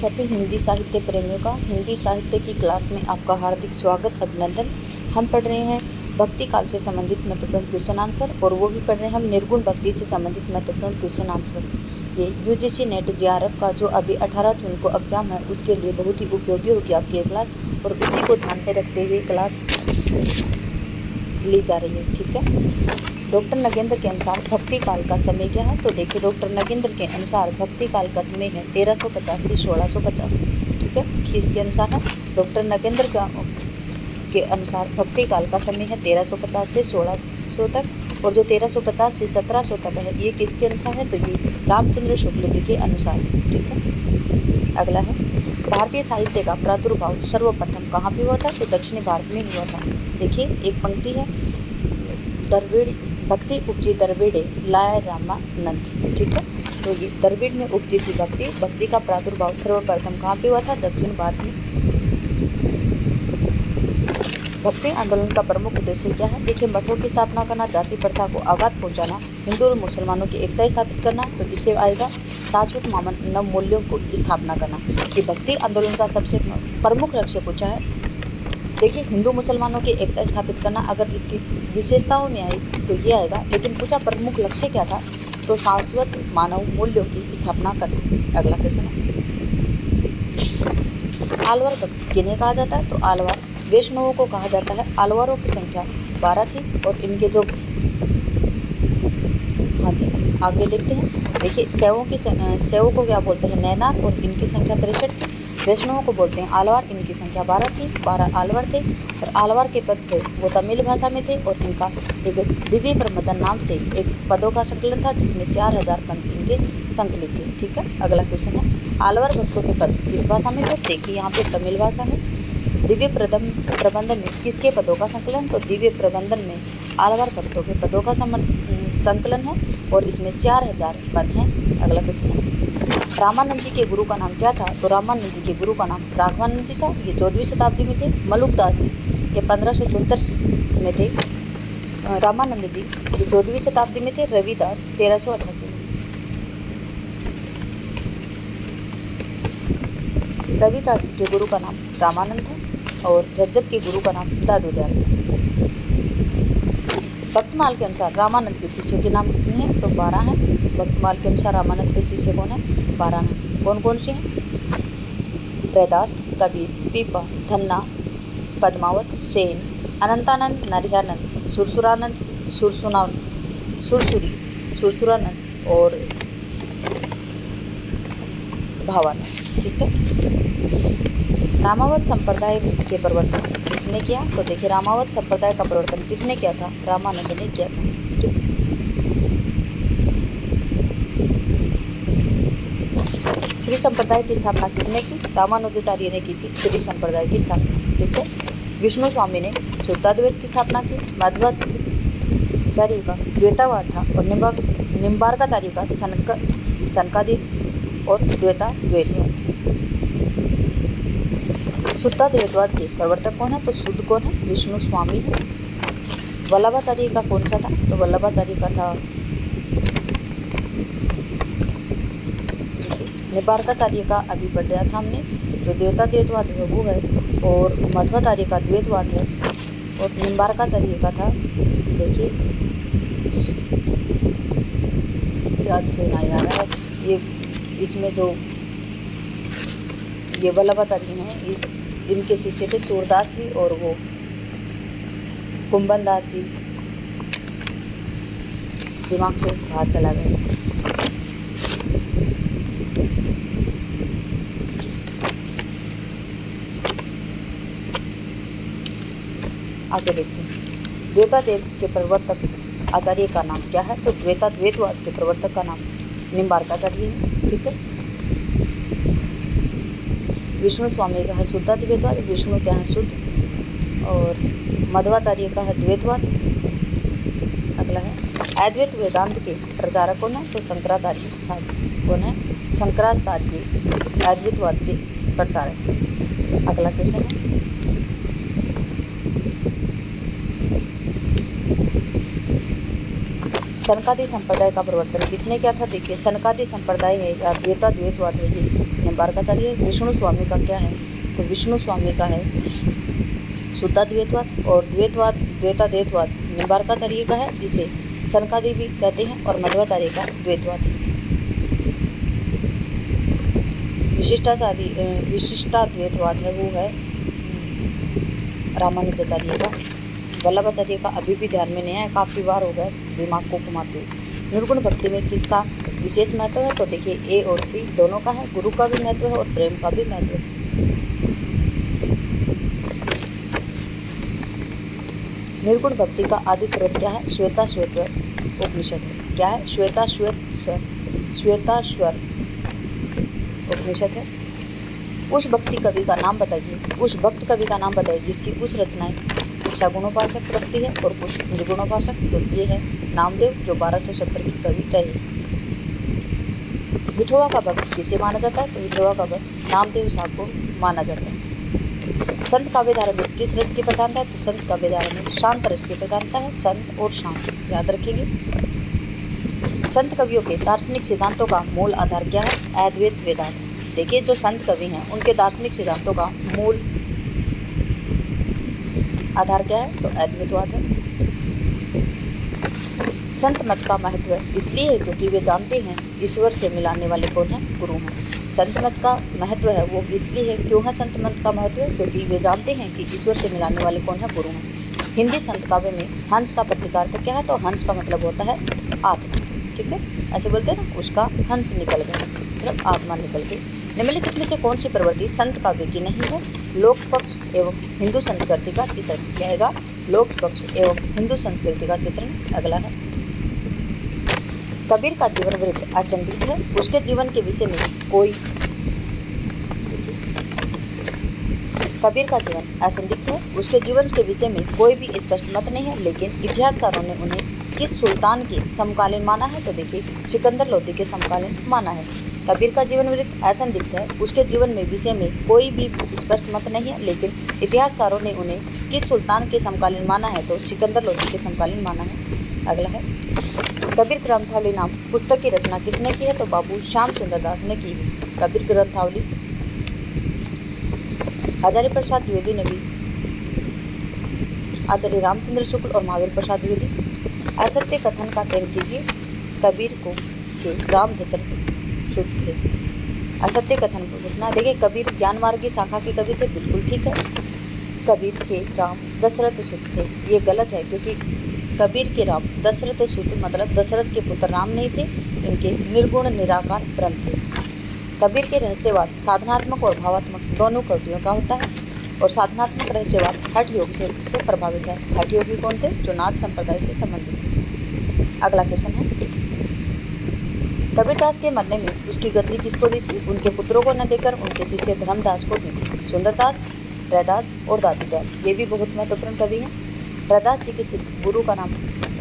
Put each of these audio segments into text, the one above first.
सभी हिंदी साहित्य प्रेमियों का हिंदी साहित्य की क्लास में आपका हार्दिक स्वागत अभिनंदन। हम पढ़ रहे हैं भक्ति काल से संबंधित महत्वपूर्ण क्वेश्चन आंसर, और वो भी पढ़ रहे हैं हम निर्गुण भक्ति से संबंधित महत्वपूर्ण क्वेश्चन आंसर। ये यूजीसी नेट जेआरएफ का जो अभी 18 जून को एग्जाम है उसके लिए बहुत ही उपयोगी होगी आपकी ये क्लास, और उसी को ध्यान में रखते हुए क्लास ली जा रही है। ठीक है। डॉक्टर नगेंद्र के अनुसार भक्ति काल का समय क्या है? तो देखिए, डॉक्टर नगेंद्र के अनुसार भक्ति काल का समय है 1350 से 1650। ठीक है, किसके अनुसार है? डॉक्टर नगेंद्र के अनुसार भक्ति काल का समय है 1350 से 1600 तक, और जो 1350 से 1700 तक है ये किसके अनुसार है? तो ये रामचंद्र शुक्ल जी के अनुसार। ठीक है। अगला है, भारतीय साहित्य का प्रादुर्भाव सर्वप्रथम कहाँ पे हुआ था? तो दक्षिणी भारत में हुआ था। देखिए, एक पंक्ति है, द्रविड़ भक्ति उपजी द्रविड़े लाय रामानंद। ठीक है, तो ये द्रविड़ में उपजी थी भक्ति का प्रादुर्भाव सर्वप्रथम कहाँ पे हुआ था? दक्षिण भारत में। भक्ति आंदोलन का प्रमुख उद्देश्य क्या है? देखिए, मठों की स्थापना करना, जाति प्रथा को आघात पहुंचाना, हिंदू और मुसलमानों की एकता स्थापित करना, तो इससे आएगा शाश्वत मानव मूल्यों को स्थापना करना। कि भक्ति आंदोलन का सबसे प्रमुख लक्ष्य पूछा है। देखिए, हिंदू मुसलमानों की एकता स्थापित करना अगर इसकी विशेषताओं में आई तो ये आएगा, लेकिन पूछा प्रमुख लक्ष्य क्या था? तो शाश्वत मानव मूल्यों की स्थापना करना। अगला क्वेश्चन है, आलवार किन्हें कहा जाता है? तो आलवार वैष्णवों को कहा जाता है। आलवारों की संख्या 12 थी, और इनके जो आगे देखते हैं। देखिए, शैवों को क्या बोलते हैं? नैनार, और इनकी संख्या 63 थी। वैष्णवों को बोलते हैं आलवार, इनकी संख्या 12 थी, 12 आलवार थे, और आलवार के पद थे वो तमिल भाषा में थे, और इनका एक दिव्य प्रबंधन नाम से एक पदों का संकलन था जिसमें 4000 पद इनके संकलित थे। ठीक है। अगला क्वेश्चन है, आलवार भक्तों के पद किस भाषा में थे? देखिए, यहाँ पे तमिल भाषा है। दिव्य प्रबंधन में किसके पदों का संकलन? तो दिव्य प्रबंधन में आलवार भक्तों के पदों का संकलन है, और इसमें 4000 पद हैं। अगला क्वेश्चन है, रामानंद जी के गुरु का नाम क्या था? तो रामानंद जी के गुरु का नाम राघवानंद जी था, ये 14वीं शताब्दी में थे। मलुकदास जी ये 1574 में थे। रामानंद जी ये 14वीं शताब्दी में थे। रविदास 1388 में। रविदास जी के गुरु का नाम रामानंद था, और रज्जब के गुरु का नाम दादू दयाल था। भक्तमाल के अनुसार रामानंद के शिष्यों के नाम कितने हैं? तो 12 हैं। भक्तमाल के अनुसार रामानंद के शिष्य कौन है? 12 हैं। कौन कौन से हैं? रैदास, कबीर, पीपा, धन्ना, पद्मावत, सेन, अनंतानंद, नरहयानंद, सुरसुरानंद, सुरसुरानंद और भावानंद। ठीक है। रामावत संप्रदाय के प्रवर्तन किसने किया? तो देखिए, रामावत संप्रदाय का प्रवर्तन किसने किया था? रामानंद ने किया था। ठीक। श्री संप्रदाय की स्थापना किसने की? रामानुजाचार्य ने की थी श्री संप्रदाय की स्थापना। ठीक है। विष्णु स्वामी ने शुद्धाद्वैत की स्थापना की। मध्वाचार्य का द्वैतावाद था, और निम्बार्काचार्य का सनकादिक और द्वैताद्वैतवाद। शुद्धाद्वैतवाद के प्रवर्तक कौन है? तो शुद्ध कौन है? विष्णु स्वामी है। वल्लभाचार्य का कौन सा था? तो वल्लभाचार्य का था निम्बार्काचार्य का अभी पढ़ रहा था हमने, जो द्वैताद्वैतवाद है वो है, और मध्वाचार्य का द्वैतवाद है, और निम्बार्काचार्य का था, देखिए याद क्यों नहीं आ रहा है, ये इसमें जो ये वल्लभाचार्य हैं इनके शिष्य थे सूरदास जी और वो कुंभन दास जी। दिमाग से बाहर चला गया। आगे देखते हैं, द्वैताद्वैत के प्रवर्तक आचार्य का नाम क्या है? तो द्वैताद्वैतवाद के प्रवर्तक का नाम निम्बार्काचार्य है। ठीक है। विष्णु स्वामी का है शुद्धाद्वैतवाद, विष्णु क्या है? शुद्ध, और मध्वाचार्य का है द्वैतवाद। अगला है, अद्वैत वेदांत के प्रचारक कौन है? तो शंकराचार्य कौन है? शंकराचार्य अद्वैतवाद के प्रचारक। अगला क्वेश्चन है, सनकादि संप्रदाय का प्रवर्तन किसने किया था? देखिए, सनकादि संप्रदाय है या द्वैताद्वैतवाद है, ये निम्बार्काचार्य है। विष्णु स्वामी का क्या है, तो विष्णु स्वामी का है शुद्धाद्वैतवाद, और द्वैतवाद द्वैताद्वैतवाद निम्बार्काचार्य का है, जिसे सनकादेवी कहते हैं, और मध्वाचार्य का द्वैतवाद है। विशिष्टाद्वैतवाद है वो है रामानुजाचार्य का। वल्लभाचार्य का अभी भी ध्यान में नहीं है, काफ़ी बार हो गया दिमाग को घुमाते हुए। निर्गुण भक्ति में किसका विशेष महत्व है, तो देखिए ए और बी दोनों का है, गुरु का भी महत्व है और प्रेम का भी महत्व है। निर्गुण भक्ति का आदि स्रोत क्या है, श्वेताश्वेत उपनिषद है। क्या है, श्वेताश्वर उपनिषद है। उस भक्ति कवि का नाम बताइए, उस भक्त कवि का नाम बताइए जिसकी कुछ रचनाएं सगुणोपासक रखती है और कुछ निर्गुणोपासक। तो ये है नामदेव, जो 1270 की कवि रहे। विठोबा का भक्त किसे माना जाता है, तो विठोबा का भक्त नामदेव साहब को माना जाता है। संत काव्यधारा में किस रस की प्रधानता है, तो संत काव्यधारा में शांत रस की प्रधानता है। संत और शांत याद रखेंगे। संत कवियों के दार्शनिक सिद्धांतों का मूल आधार क्या है, अद्वैत वेदांत। देखिए जो संत कवि हैं उनके दार्शनिक सिद्धांतों का मूल आधार क्या है, तो अद्वैतवाद है। संत मत का महत्व इसलिए है क्योंकि वे जानते हैं ईश्वर से मिलाने वाले कौन है, गुरु हैं। संत मत का महत्व है वो इसलिए है, क्यों है संत मत का महत्व, क्योंकि वे जानते हैं कि ईश्वर से मिलाने वाले कौन है, गुरु हैं। हिंदी संत काव्य में हंस का प्रतीकार्थ क्या है, तो हंस का मतलब होता है आत्मा। ठीक है, ऐसे बोलते हैं ना, उसका हंस निकल गया, मतलब आत्मा निकल गई। निम्नलिखित में से कौन सी प्रवृत्ति संत काव्य की नहीं है, लोक पक्ष एवं हिंदू संस्कृति का चित्रण। क्या है, लोक पक्ष एवं हिंदू संस्कृति का चित्रण। अगला है, कबीर का जीवन वृत्त असंदिग्ध है, उसके जीवन के विषय में कोई कबीर का जीवन असंदिग्ध है, उसके जीवन के विषय में कोई भी स्पष्ट मत नहीं है, लेकिन इतिहासकारों ने उन्हें किस सुल्तान के समकालीन माना है, तो देखिए सिकंदर लोदी के समकालीन माना है। कबीर का जीवन वृत्त असंदिग्ध है, उसके जीवन में विषय में कोई भी स्पष्ट मत नहीं है, लेकिन इतिहासकारों ने उन्हें किस सुल्तान के समकालीन माना है, तो सिकंदर लोदी के समकालीन माना है। अगला है, कबीर ग्रंथावली नाम पुस्तक की रचना किसने की है, तो बाबू श्याम सुंदर दास ने की है। कबीर ग्रंथावली हजारी प्रसाद द्विवेदी ने भी, आचार्य रामचंद्र शुक्ल और महावीर प्रसाद द्विवेदी। असत्य कथन का चयन कीजिए, कबीर को के राम दशरथ शुद्ध थे। असत्य कथन को रचना, देखिए कबीर ज्ञान मार्ग की शाखा के कवि थे, बिल्कुल ठीक है। कबीर के राम दशरथ शुद्ध थे, ये गलत है, क्योंकि कबीर के राम दशरथ शुद्ध मतलब दशरथ के पुत्र राम नहीं थे, इनके निर्गुण निराकार ब्रह्म थे। कबीर के रहस्यवाद साधनात्मक और भावात्मक दोनों कृतियों का होता है, और साधनात्मक रहस्यवाद हठ योग से प्रभावित है। हठ योगी कौन थे, जो नाथ संप्रदाय से संबंधित थे। अगला क्वेश्चन है, कबीरदास के मरने में उसकी गद्दी किसको दी थी, उनके पुत्रों को न देकर उनके शिष्य धर्मदास को दी थी। सुंदरदास, रैदास और दादूदास, ये भी बहुत महत्वपूर्ण कवि हैं। रैदास जी के गुरु का नाम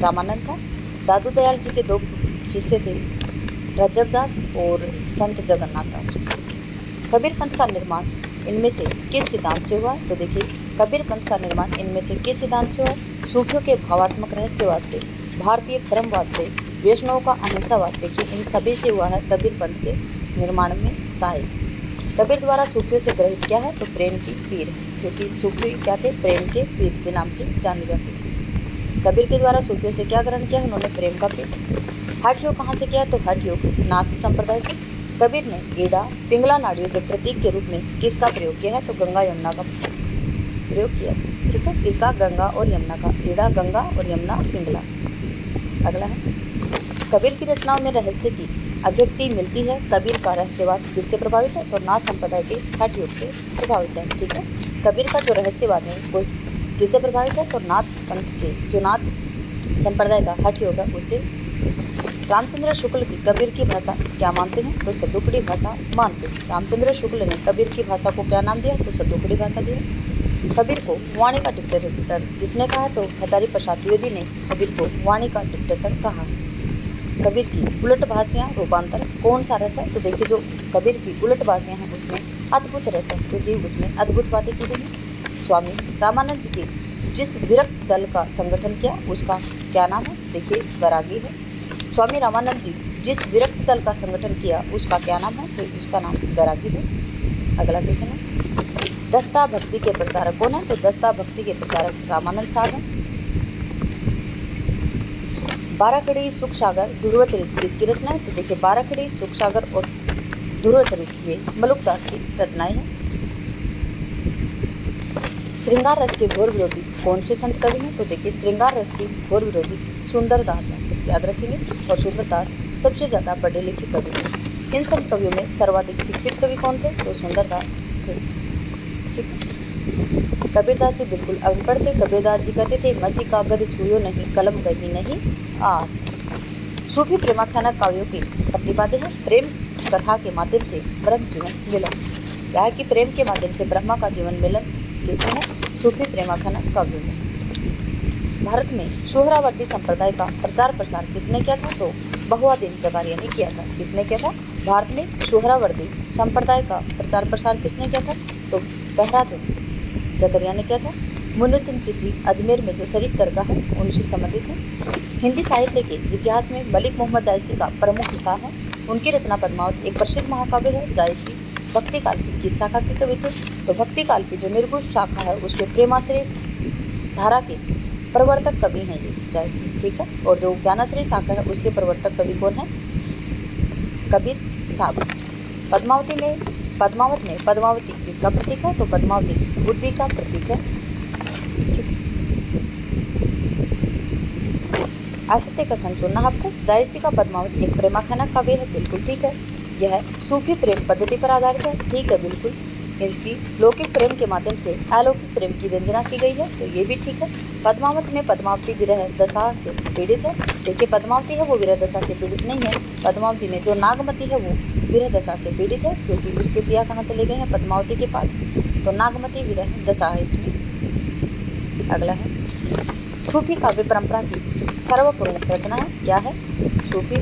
रामानंद था। दादू दयाल जी के 2 शिष्य थे, रजबदास और संत जगन्नाथ दास। कबीर पंथ का निर्माण इनमें से किस सिद्धांत से हुआ, तो देखिए कबीर पंथ का निर्माण इनमें से किस सिद्धांत से हुआ, सूफियों के भावात्मक रहस्यवाद से, भारतीय ब्रह्मवाद से, वैष्णव का अहिंसावाद, देखिए इन सभी से हुआ है कबीर पंथ के निर्माण में सहायक। कबीर द्वारा सूफियों से ग्रहित क्या है, तो प्रेम की पीर, क्योंकि सूफी क्या थे, प्रेम के पीर के नाम से जाने जाते थे। कबीर के द्वारा सूफियों से क्या ग्रहण किया, उन्होंने प्रेम का पीर। हठ योग कहाँ से किया, तो हठ योग नाथ संप्रदाय से। कबीर ने ईड़ा पिंगला नाड़ियों के प्रतीक के रूप में किसका प्रयोग किया है, तो गंगा यमुना का प्रयोग किया। ठीक है, किसका, गंगा और यमुना का। ईड़ा गंगा और यमुना पिंगला। अगला है, कबीर की रचनाओं में रहस्य की अभिव्यक्ति मिलती है। कबीर का रहस्यवाद किससे प्रभावित है, तो नाथ संप्रदाय के हठ योग से प्रभावित है। ठीक है, कबीर का जो रहस्यवाद है वो किससे प्रभावित है, तो नाथ पंथ के, जो नाथ संप्रदाय का हठ योग है उससे। रामचंद्र शुक्ल की कबीर की भाषा क्या मानते हैं, तो सद्दुकड़ी भाषा मानते हैं। रामचंद्र शुक्ल ने कबीर की भाषा को क्या नाम दिया, तो सद्दुकड़ी भाषा दिया। कबीर को वाणी का डिक्टेटर किसने कहा, तो हजारी प्रसाद द्विवेदी ने कबीर को वाणी का डिक्टेटर कहा। कबीर की उलट भाषियाँ रूपांतर कौन सा रस है, तो देखिए जो कबीर की उलट भाषियाँ हैं उसमें अद्भुत रस है, क्योंकि उसमें अद्भुत बातें की गई। स्वामी रामानंद जी के जिस विरक्त दल का संगठन किया उसका क्या नाम है, देखिए वैरागी है। स्वामी रामानंद जी जिस विरक्त दल का संगठन किया उसका क्या नाम है? तो उसका नाम वैरागी है। अगला क्वेश्चन है, दस्ता भक्ति के प्रचारक कौन है? तो दस्ता भक्ति के प्रचारक रामानंद साहब हैं। बाराखड़ी सुख सागर ध्रुवचरित किसकी रचना है? तो देखिए बाराखड़ी सुख सागर और ध्रुवचरित ये मलुकदास की रचनाएं हैं। श्रृंगार रस के घोर विरोधी कौन से संत कवि हैं? तो देखिए श्रृंगार रस के घोर विरोधी सुंदरदास हैं, याद रखेंगे। और सुंदरदास सबसे ज़्यादा पढ़े लिखे कवि थे। इन संत कवियों में सर्वाधिक शिक्षित कवि कौन थे? तो सुंदरदास थे। ठीक है। कबीरदास जी बिल्कुल अनपढ़ थे। कबीरदास जी कहते थे, मसी का गढ़ छुयो नहीं, कलम गही नहीं आ। सूफी प्रेमाख्यानक काव्यों के प्रतिपाद्य है। प्रेम कथा के माध्यम से ब्रह्म जीवन मिलन, क्या है कि प्रेम के माध्यम से ब्रह्मा का जीवन मिलन किसमें है? सूफी प्रेमाख्यानक काव्यों में। भारत में सोहरावर्दी संप्रदाय का प्रचार प्रसार किसने किया था? तो बहुआदीन जकारिया ने किया था। किसने किया था? भारत में सोहरावर्दी संप्रदाय का प्रचार प्रसार किसने किया था? तो बहुआदीन जकारिया ने किया था। मुइनुद्दीन चिश्ती अजमेर में जो शरीफ दरगाह है उनसे संबंधित है। हिंदी साहित्य के इतिहास में मलिक मोहम्मद जायसी का प्रमुख स्थान है। उनकी रचना पद्मावत एक प्रसिद्ध महाकाव्य है। जायसी भक्ति काल की किस शाखा के कवि थे? तो भक्ति काल की जो निर्गुण शाखा है उसके प्रेमाश्रय धारा के प्रवर्तक कवि हैं ये जायसी। ठीक है। और जो ज्ञानाश्रय शाखा है उसके प्रवर्तक कवि कौन है? कबीर साहब। पद्मावत में पद्मावती किसका प्रतीक है? तो पद्मावती बुद्धि का प्रतीक है। असत्य कथन चुनना आपको। जायसी का पद्मावत एक प्रेमाख्यानक काव्य है, बिल्कुल ठीक है। यह सूफी प्रेम पद्धति पर आधारित है, ठीक है बिल्कुल। इसकी लौकिक प्रेम के माध्यम से अलौकिक प्रेम की व्यंजना की गई है, तो ये भी ठीक है। पद्मावत में पद्मावती विरह दशा से पीड़ित है। देखिए पद्मावती है वो विरह दशा से पीड़ित नहीं है। पद्मावती में जो नागमती है वो विरह दशा से पीड़ित है, क्योंकि उसके पिया कहाँ चले गए हैं? पद्मावती के पास, तो नागमती विरह दशा है इसमें। अगला है, सूफी काव्य परंपरा की सर्वप्रमुख रचना है, क्या है? सूफी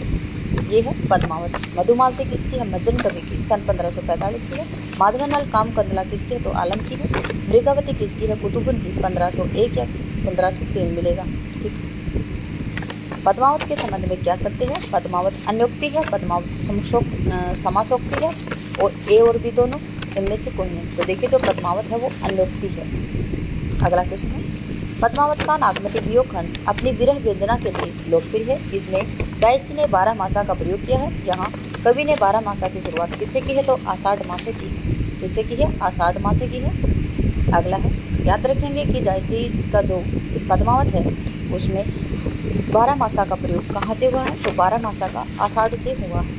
ये है पद्मावत। मधुमालती किसकी है? मज्जन कवि की, सन 1545 की है। माधवनलाल कामकंदला किसकी है? तो आलम की है। मृगावती किसकी है? कुतुबुन की, 1501 या 1503 मिलेगा। ठीक। पद्मावत के संबंध में क्या सत्य है? पद्मावत अन्योक्ति है, पद्मावत समासोक्ति है, और ए और बी दोनों इनमें से कोई नहीं। तो देखिए जो पद्मावत है वो अन्योक्ति है। अगला क्वेश्चन है, पद्मावत का नागमती वियोग खंड अपनी विरह व्यंजना के लिए लोकप्रिय है। इसमें जायसी ने 12 मासा का प्रयोग किया है। यहाँ कवि ने 12 मासा की शुरुआत किससे की है? तो आषाढ़ मास से की। किससे की है? आषाढ़ मास से की है। अगला है, याद रखेंगे कि जायसी का जो पद्मावत है उसमें 12 मासा का प्रयोग कहाँ से हुआ है? तो 12 मासा का आषाढ़ से हुआ है।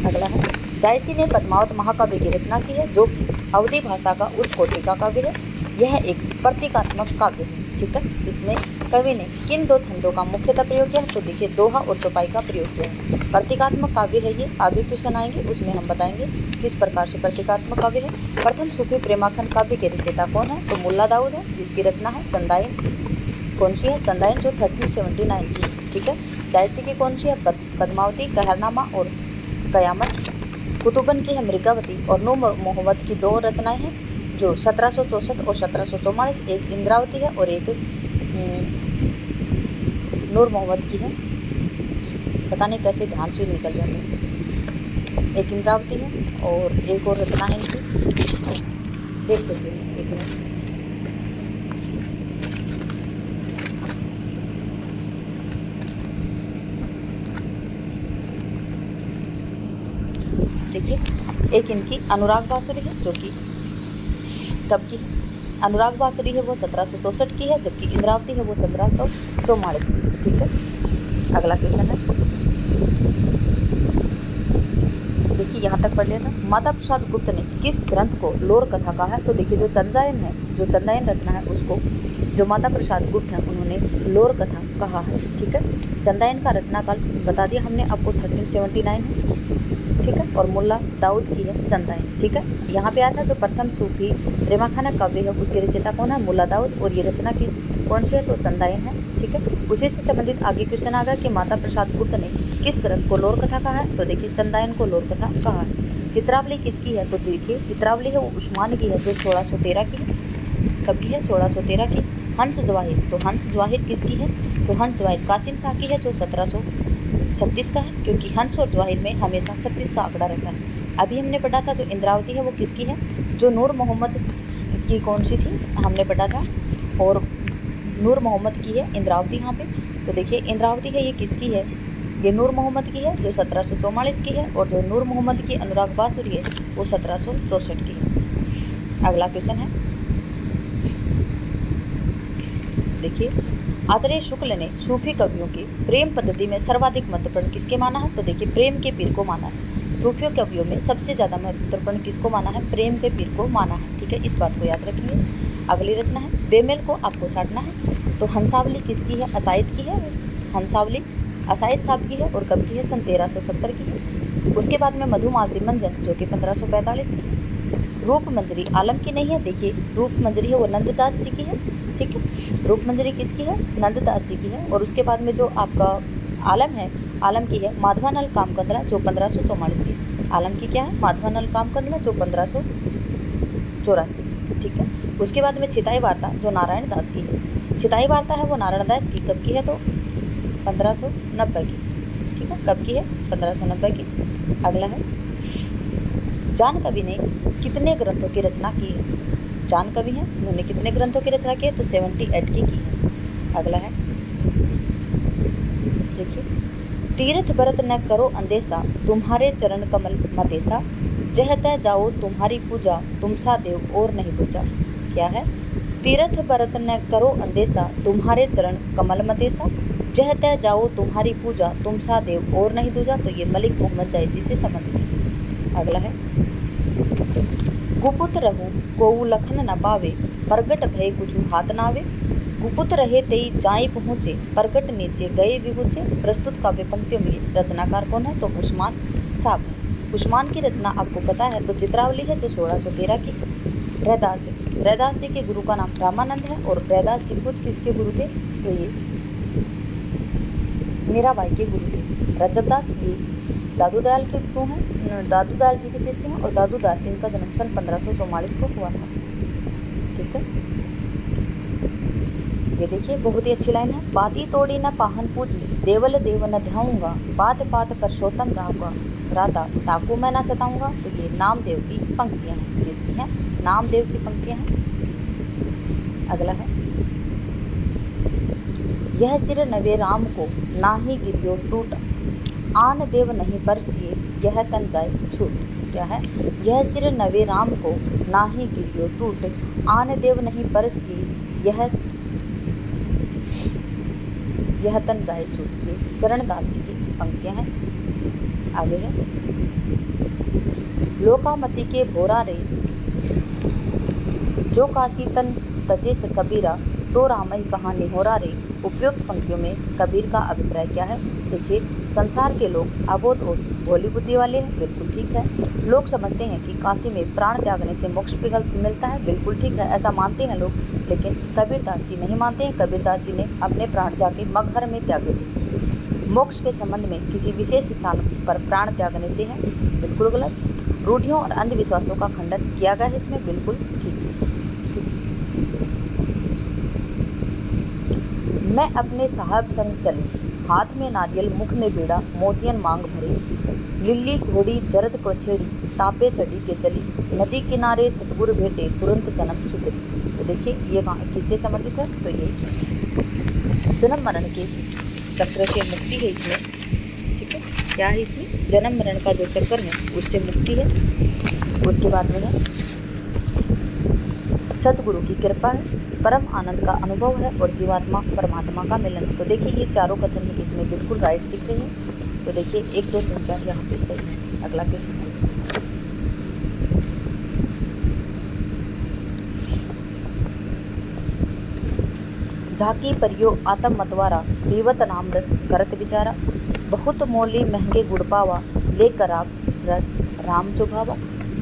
अगला है, जायसी ने पद्मावत महाकाव्य की रचना की है, जो कि अवधी भाषा का उच्च कोटि का काव्य है। यह एक प्रतीकात्मक काव्य है। ठीक है। इसमें कवि ने किन दो छंदों का मुख्यतः प्रयोग किया? तो देखिए दोहा और चौपाई का प्रयोग किया है। प्रतीकात्मक काव्य है ये। आगे क्वेश्चन आएंगे उसमें हम बताएंगे किस प्रकार से प्रतीकात्मक काव्य है। प्रथम सूफी प्रेमाखंड काव्य के रचयिता कौन है? तो मुल्ला दाऊद है, जिसकी रचना है चंदाइन। कौन सी है? चंदाइन, जो 1379 की। ठीक है। जायसी की कौन सी है? पद्मावती, कहरनामा और कयामत। कुतुबन की है मृगावती, और नूर मोहम्मद की 2 रचनाएं हैं जो 1764 और 1744, एक इंद्रावती है और एक नूर मोहम्मद की है। पता नहीं कैसे ध्यान से निकल जाते हैं। एक इंद्रावती है और एक और रचना है इनकी, देख लेते हैं एक मिनट। देखिए एक इनकी अनुराग बांसुरी है, जो कि कब की है? अनुराग बांसुरी है वो 1764 की है, जबकि इंद्रावती है वो 1744 की। ठीक है। अगला क्वेश्चन है, देखिए यहाँ तक पढ़ लिया था। माता प्रसाद गुप्त ने किस ग्रंथ को लोर कथा कहा है? तो देखिए जो चंदायन है, जो चंदायन रचना है उसको जो माता प्रसाद गुप्त है उन्होंने लोर कथा कहा है। ठीक है। चंदायन का रचना काल बता दिया हमने आपको, 1379 है। ठीक है। और मुल्ला दाऊद की है चंदाइन। ठीक है। यहाँ पे आया था जो प्रथम सूफी प्रेमाखानक काव्य है उसके रचयिता कौन है? मुल्ला दाऊद, और ये रचना की कौन सी है? तो चंदाइन है। ठीक है। उसी से संबंधित आगे क्वेश्चन आ गया कि माता प्रसाद गुप्त ने किस ग्रंथ को लोर कथा कहा है? तो देखिए चंदाइन को लोर कथा कहा है। चित्रावली किसकी है? तो देखिए चित्रावली है वो उस्मान की है, जो 1613 की है। कब की है? 1613 की। हंस जवाहिर, तो हंस जवाहिर किसकी है? तो हंस जवाहिर कासिम शाह की है, जो 1700 36 का है, क्योंकि हंस और जवाहिर में हमेशा 36 का आंकड़ा रहता है। अभी हमने पढ़ा था जो इंद्रावती है वो किसकी है, जो नूर मोहम्मद की कौन सी थी हमने पढ़ा था, और नूर मोहम्मद की है इंद्रावती यहाँ पे। तो देखिए इंद्रावती है ये किसकी है, ये नूर मोहम्मद की है जो 1744 की है, और जो नूर मोहम्मद की अनुराग बासुरी है वो 1764 की है। अगला क्वेश्चन है, देखिए आचार्य शुक्ल ने सूफी कवियों की प्रेम पद्धति में सर्वाधिक महत्वपूर्ण किसके माना है, तो देखिए प्रेम के पीर को माना है। सूफियों कवियों में सबसे ज़्यादा महत्वपूर्ण किसको माना है, प्रेम के पीर को माना है। ठीक है, इस बात को याद रखिए। अगली रचना है, बेमेल को आपको छाटना है। तो हंसावली किसकी है, असाइद की है। हंसावली असाइद साहब की है, और कब की है, सन 1370 की है। उसके बाद में मधुमालती मंजन जो कि 1545 की है। रूप मंजरी आलम की नहीं है, देखिए रूप मंजरी है वो नंददास जी की है। ठीक है, रूप मंजरी किसकी है, नंददास जी की है। और उसके बाद में जो आपका आलम है, आलम की है माधवानल कामकंदला जो 1544 की है। आलम की क्या है, माधवानल कामकंदला जो 1584। ठीक है, उसके बाद में चिताई वार्ता जो नारायण दास की है। चिताई वार्ता है वो नारायण दास की कब की है, तो 1590 की। ठीक है, कब की है, 1590 की। अगला है, जान कवि ने कितने ग्रंथों की रचना की है। जान कवि हैं, उन्होंने कितने ग्रंथों की रचना की है, तो 78 की है। अगला है, देखिए तीर्थ व्रत न करो अंदेशा, तुम्हारे चरण कमल मतेसा, जह तह जाओ तुम्हारी पूजा, तुम सा देव और नहीं दूजा। क्या है, तीर्थ व्रत न करो अंदेशा, तुम्हारे चरण कमल मतेसा, जह तह जाओ तुम्हारी पूजा, तुम सा देव और नहीं दूजा। तो ये मलिक मोहम्मद जायसी से संबंधित है। अगला है, गुपुत रहूं कोऊ लखन न पावे, प्रगट भय कुछ हाथ नावे, गुपुत रहे तेई जाई पहुँचे, प्रगट नीचे गए विगुचे। प्रस्तुत काव्य पंक्तियों में रचनाकार कौन है, तो उस्मान साहब है। उस्मान की रचना आपको पता है, तो चित्रावली है जो 1613 की। रैदास जी के गुरु का नाम रामानंद है, और रैदास जी खुद किसके गुरु थे, तो ये मीराबाई के गुरु थे। रजबदास ये दादू दयाल के गुरु हैं, दादू दयाल जी के शिष्य हैं, और दादू दयाल इनका जन्म सन 1544 को हुआ था। ठीक है, ये देखिए बहुत ही अच्छी लाइन है, पाती तोड़ी न पाहन पूजी, देवल देव न ध्याऊंगा, पात पात परशोत्तम रागा, राधा टाकू मैं ना सताऊंगा। तो ये नामदेव की पंक्तियां हैं, किसकी हैं, नामदेव की पंक्तियां हैं। अगला है, यह सिर नवे राम को नाही गिरियो टूटा, आन देव नहीं परसिए, यह तन जाए छूट। क्या है, यह सिर नवे राम को नाही गिरियो टूट, आन देव नहीं परसिए, यह तन जाए छूट। ये चरणदास जी की पंक्तियां हैं। आगे है, लोकामती के भोरा रे, जो काशी तन तजे से कबीरा, तो रामई कहाँ निहोरा रे। उपयुक्त पंक्तियों में कबीर का अभिप्राय क्या है, देखिए संसार के लोग अबोध और भोली बुद्धि वाले हैं, बिल्कुल ठीक है। लोग समझते हैं कि काशी में प्राण त्यागने से मोक्ष मिलता है, बिल्कुल ठीक है, ऐसा मानते हैं लोग। लेकिन कबीरदास जी नहीं मानते हैं। कबीरदास जी ने अपने प्राण जाके मगहर में त्यागे थे। मोक्ष के संबंध में किसी विशेष स्थान पर प्राण त्यागने से है, बिल्कुल गलत। रूढ़ियों और अंधविश्वासों का खंडन किया गया है इसमें, बिल्कुल ठीक। मैं अपने साहब संग चली, हाथ में नारियल मुख में बीड़ा, मोतियन मांग भरी, लिल्ली घोड़ी जरद को छेड़ी, तापे चढ़ी के चली, नदी किनारे सतगुरु भेटे, तुरंत जन्म सुधरी। तो देखिए ये किससे संबंधित है, तो ये जन्म मरण के चक्र से मुक्ति है इसमें। ठीक है, क्या है इसमें, जन्म मरण का जो चक्कर है उससे मुक्ति है। उसके बाद में है, सतगुरु की कृपा है, परम आनंद का अनुभव है, और जीवात्मा परमात्मा का मिलन। तो देखिए ये चारों कथन है इसमें बिल्कुल राइट दिख रहे हैं। तो देखिए 1 2 3 4 यहाँ पे सही है। अगला क्वेश्चन है, झाकी परियो आत्म मतवारा, पीवत नाम रस करत विचारा, बहुत मोली महंगे गुड़ पावा, लेकर आप रस राम चुभावा,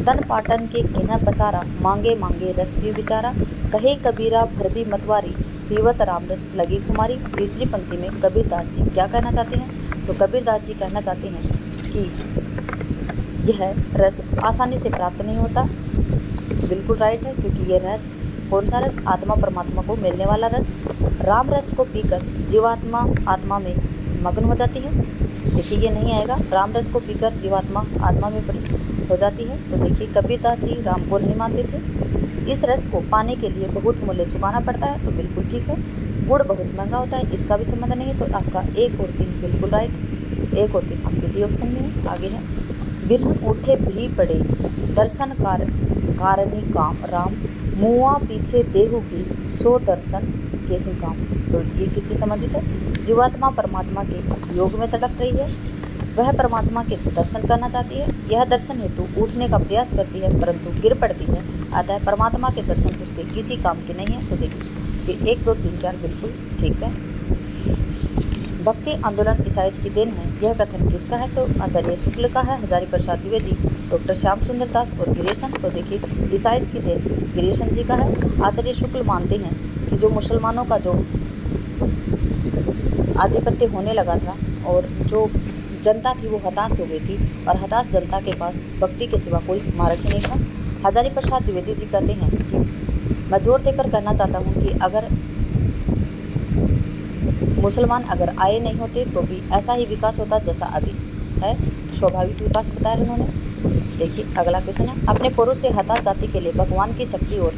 तन पाटन के किन्ह पसारा, मांगे मांगे रस भी विचारा, कहे कबीरा भरदी मतवारी, पीवत राम रस लगी कुमारी। तीसरी पंक्ति में कबीरदास जी क्या कहना चाहते हैं, तो कबीरदास जी कहना चाहते हैं कि यह रस आसानी से प्राप्त नहीं होता, बिल्कुल राइट है, क्योंकि यह रस कौन सा रस, आत्मा परमात्मा को मिलने वाला रस। राम रस को पीकर जीवात्मा आत्मा में मग्न हो जाती है। देखिए ये नहीं आएगा। राम रस को पीकर जीवात्मा आत्मा में परिणत हो जाती है। तो देखिए कबीरदास जी राम को नहीं मानते थे। इस रस को पाने के लिए बहुत मूल्य चुकाना पड़ता है। तो बिल्कुल ठीक है। गुड़ बहुत महंगा होता है, इसका भी संबंध नहीं है। तो आपका 1 और 3 बिल्कुल राइट। 1 और 3 आपके डी ऑप्शन में है। आगे है बिरन उठे भी पड़े दर्शन कारणी काम राम मुआ पीछे देहु की सो दर्शन के ही काम। तो ये किससे संबंधित है? जीवात्मा परमात्मा के योग में तड़प रही है, वह परमात्मा के दर्शन करना चाहती है। यह दर्शन हेतु उठने का प्रयास करती है परंतु गिर पड़ती है। अतः परमात्मा के दर्शन उसके किसी काम के नहीं है। तो देखिए कि 1 2 3 4 बिल्कुल ठीक है। भक्ति आंदोलन ईसाइत की देन है, यह कथन किसका है? तो आचार्य शुक्ल का है, हजारी प्रसाद द्विवेदी, डॉक्टर श्याम सुंदर दास और गिरीशन। तो देखिए ईसाइत की देन गिरीशन जी का है। आचार्य शुक्ल मानते हैं कि जो मुसलमानों का जो आधिपत्य होने लगा था और जो जनता थी वो हताश हो गई थी और हताश जनता के पास भक्ति के सिवा कोई मार्ग ही नहीं था। हजारी प्रसाद द्विवेदी जी कहते हैं कि मैं जोर देकर कहना चाहता हूँ कि अगर मुसलमान अगर आए नहीं होते तो भी ऐसा ही विकास होता जैसा अभी है। स्वाभाविक विकास बताया उन्होंने। देखिए अगला क्वेश्चन है अपने पुरुष से हताश जाति के लिए भगवान की शक्ति और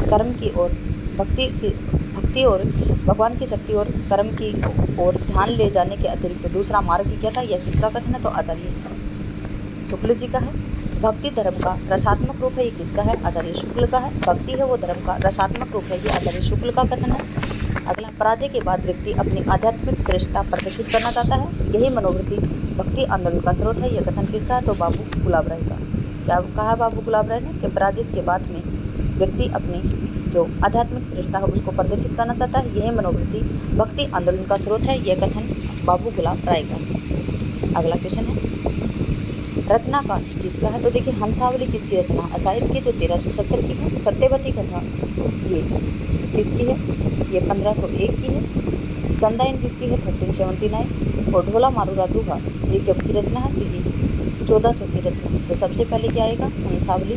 कर्म की ओर भक्ति और भगवान की शक्ति और कर्म की ओर ध्यान ले जाने के अतिरिक्त दूसरा मार्ग क्या था? यह किसका कथन है? तो आचार्य शुक्ल जी का है। भक्ति धर्म का रसात्मक रूप है, ये किसका है? आचार्य शुक्ल का है। भक्ति है वो धर्म का रसात्मक रूप है, ये आचार्य शुक्ल का कथन है। अगला पराजय के बाद व्यक्ति अपनी आध्यात्मिक श्रेष्ठता प्रदर्शित करना चाहता है, यही मनोवृत्ति भक्ति आंदोलन का स्रोत है। यह कथन किसका है? तो बाबू गुलाब राय का। क्या कहा बाबू गुलाब राय ने? कि पराजित के बाद में व्यक्ति अपनी जो आध्यात्मिक श्रेष्ठता है उसको प्रदर्शित करना चाहता है, यह मनोवृत्ति भक्ति आंदोलन का स्रोत है। यह कथन बाबू गुलाब राय का। अगला क्वेश्चन है रचनाकार किसका है? तो देखिए हंसावली किसकी रचना? असाइद की जो 1370 की है। सत्यवती कथा ये किसकी है? ये 1501 की है। चंदाइन किसकी है? 1379। और ढोला मारूरा दूहा ये कब की रचना है? तो ये 1400 की रचना। तो सबसे पहले क्या आएगा? हंसावली,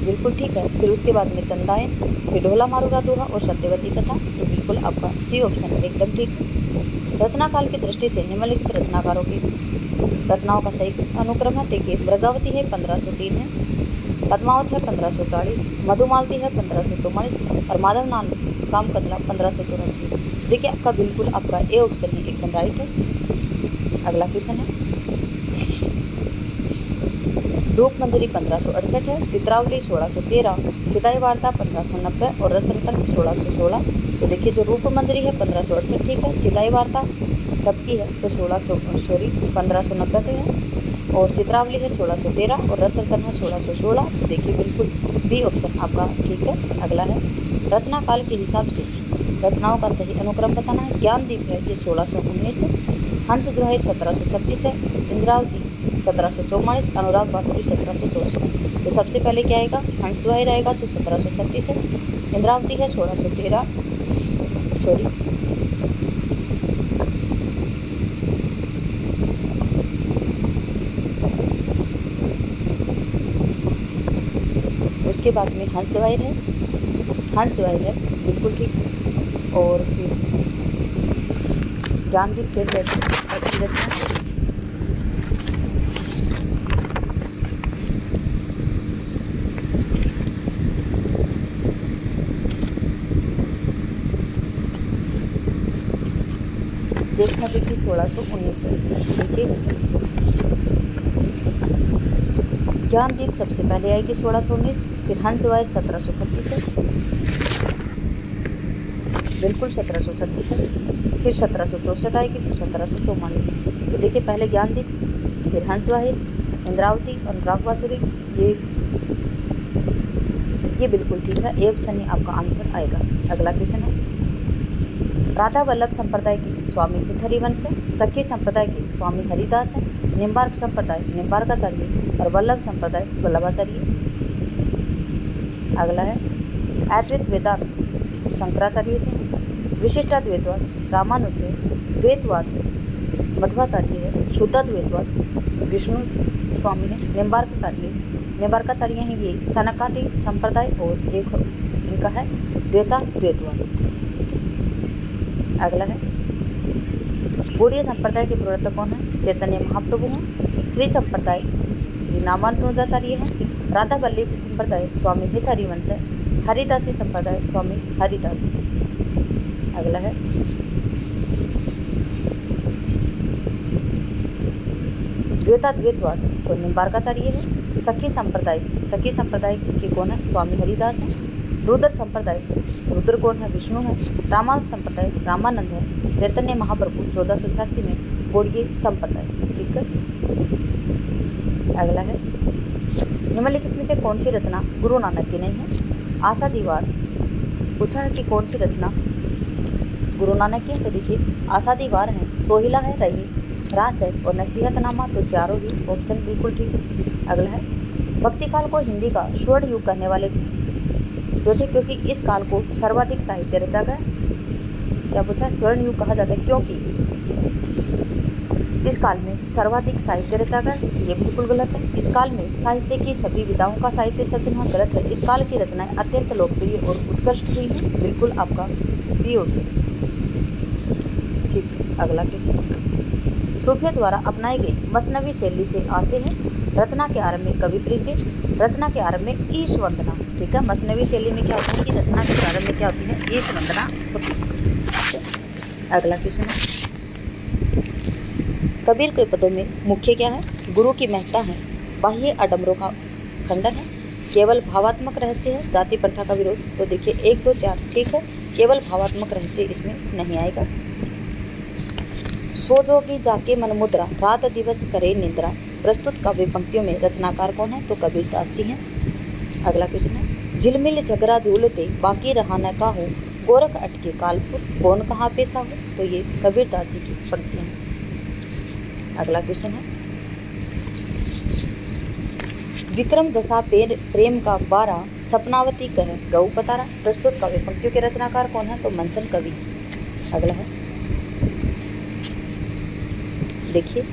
बिल्कुल ठीक है। फिर उसके बाद में चंदाइन, फिर ढोला मारूरा दूहा और सत्यवती कथा। तो बिल्कुल आपका सी ऑप्शन एकदम ठीक है। रचना काल की दृष्टि से निम्नलिखित रचनाकारों की रचनाओं का सही अनुक्रम है। देखिए मृगावती है 1503 है, पद्मावत है 1540, मधुमालती है 1544 और माधव नाम काम कदला 1584। देखिए आपका बिल्कुल आपका ए ऑप्शन है एकदम राइट है। अगला क्वेश्चन है रूप मंजरी 1568 है, चित्रावली 1613, चिताई वार्ता 1590 और रसरतन 1616। तो देखिए जो रूप मंजरी है 1568 ठीक है। चिताई वार्ता कब की है? तो 1590 की है। और चित्रावली है 1613 और रसरतन है 1616। तो देखिए बिल्कुल बी ऑप्शन आपका ठीक है। अगला है रचना काल के हिसाब से रचनाओं का सही अनुक्रम बताना है। ज्ञानदीप है ये 1619 है, हंस जोहर 1736 है, इंद्रावती 1744, अनुराग बांसुरी 1764। तो सबसे पहले क्या आएगा? हंस जोहर आएगा जो 1736 है, इंद्रावती है 1613 उसके बाद में हंस जोहर है बिल्कुल ठीक। और फिर ज्ञानदीप के रचना शेख नबी की 1619 है। देखिए ज्ञानदीप सबसे पहले आएगी 1619, फिर हंस जोहर 1736 है, बिल्कुल 1736 है, फिर 1764 आएगी, फिर 1744। तो देखिए पहले ज्ञानदीप, फिर हंस जोहर, इंद्रावती और अनुराग बांसुरी, ये बिल्कुल ठीक है। ए ऑप्शन ही आपका आंसर आएगा। अगला क्वेश्चन है राधा वल्लभ संप्रदाय की स्वामी भिथरीवंश है, सखी संप्रदाय के स्वामी हरिदास है, निम्बार्क संप्रदाय निम्बार्काचार्य और वल्लभ संप्रदाय वल्लभाचार्य। अगला है अद्वैत वेदांत शंकराचार्य से, विशिष्टाद्वैतवाद रामानुज है, द्वैतवाद मध्वाचार्य है, शुद्धाद्वैतवाद विष्णु स्वामी है, निम्बार्काचार्य हैं ये सनकादि संप्रदाय और एक इनका है द्वैतवाद। अगला है गौड़ीय संप्रदाय के प्रवर्तक कौन है? चैतन्य महाप्रभु हैं। श्री संप्रदाय श्री नामानुजाचार्य हैं। राधा वल्लभ संप्रदाय स्वामी हित हरिवंश है। हरिदासी संप्रदाय स्वामी हरिदास है। अगला है द्वैताद्वैतवाद तो निम्बार्काचार्य है। सखी संप्रदाय के कौन है? स्वामी हरिदास है। रुद्र संप्रदाय रुद्र कौन है? विष्णु है। रामावत संप्रदाय रामानंद है। चैतन्य महाप्रभु 1486 में गौड़ीय संप्रदाय। ठीक है। अगला है निम्नलिखित में से कौन सी रचना गुरु नानक की नहीं है? आशा दीवार पूछा है कि कौन सी रचना गुरु नानक की है? तो देखिए आशा दीवार है, सोहिला है, रही, रास है और नसीहतनामा, तो चारों ही ऑप्शन बिल्कुल ठीक है। अगला है भक्ति काल को हिंदी का स्वर्ण युग कहने वाले जो थे, क्योंकि इस काल को सर्वाधिक साहित्य रचा गया। क्या पूछा? स्वर्ण युग कहा जाता है क्योंकि इस काल में सर्वाधिक साहित्य रचा गया। ये बिल्कुल गलत है। इस काल में साहित्य की सभी विधाओं का साहित्य सर्जन हुआ, गलत है। इस काल की रचनाएं अत्यंत लोकप्रिय और उत्कृष्ट हुई हैं, बिल्कुल आपका बी होगी। ठीक है। अगला क्वेश्चन सूफियों द्वारा अपनाई गई मसनवी शैली से आशय है। रचना के आरंभ में कवि परिचय, रचना के आरंभ में ईश वंदना। ठीक है। मसनवी शैली में क्या होता है कि रचना के प्रारंभ में क्या होती है? ईश वंदना होती है। अगला क्वेश्चन है कबीर के पदों में मुख्य क्या है? गुरु की महत्ता है, बाह्य आडंबरों का खंडन है, केवल भावात्मक रहस्य है, जाति प्रथा का विरोध। तो देखिए 1 2 4 ठीक है। केवल भावात्मक रहस्य इसमें नहीं आएगा। सो जोगी जाके मन मुद्रा, रात दिवस करे निद्रा। प्रस्तुत काव्य पंक्तियों में रचनाकार कौन है? तो कबीर दास जी हैं। अगला क्वेश्चन है झिलमिल झगड़ा झूलते बाकी रहा न काहू, गोरख अटके कालपुर कौन कहाँ पेशा हो। तो ये कबीर दास जी की पंक्तियाँ हैं। अगला क्वेश्चन है विक्रम दशा प्रेम का 12 सपनावती कह गऊ पतारा। प्रस्तुत काव्य पंक्तियों के रचनाकार कौन है? तो मंचन कवि। अगला है देखिए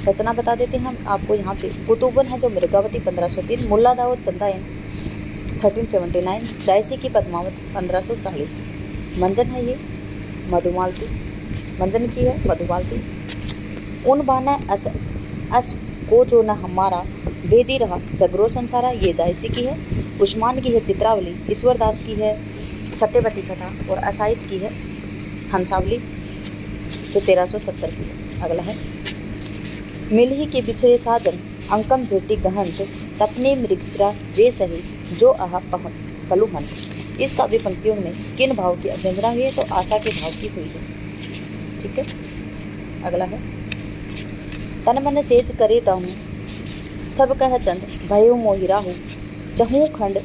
रचना बता देते हैं हम आपको यहाँ पे। कुतुबन है जो मृगावती 1503, मुल्ला दाऊद चंदायन 1379, जायसी की पद्मावत 1540। मंजन है ये मधुमालती, मंजन की है मधुमालती। उन बाना अस को जो न हमारा वेदी रहा सगरो संसारा, ये जायसी की है। उस्मान की है चित्रावली, ईश्वरदास की है सत्यवती कथा और असाइद की है हंसावली जो 1370 की है। अगला है मिलही के बिछड़े साजन अंकम भेटी गहंत, तपने मृगसरा जे सही जो आह पहन कलुहंत। इस काव्य पंक्तियों में किन भाव की अभ्यंजना हुई है? तो आशा के भाव की हुई है। ठीक है। अगला है तन मन सेज करे ताहूँ सब कह चंद भयो मोहिरा हूँ, चहूँ खंड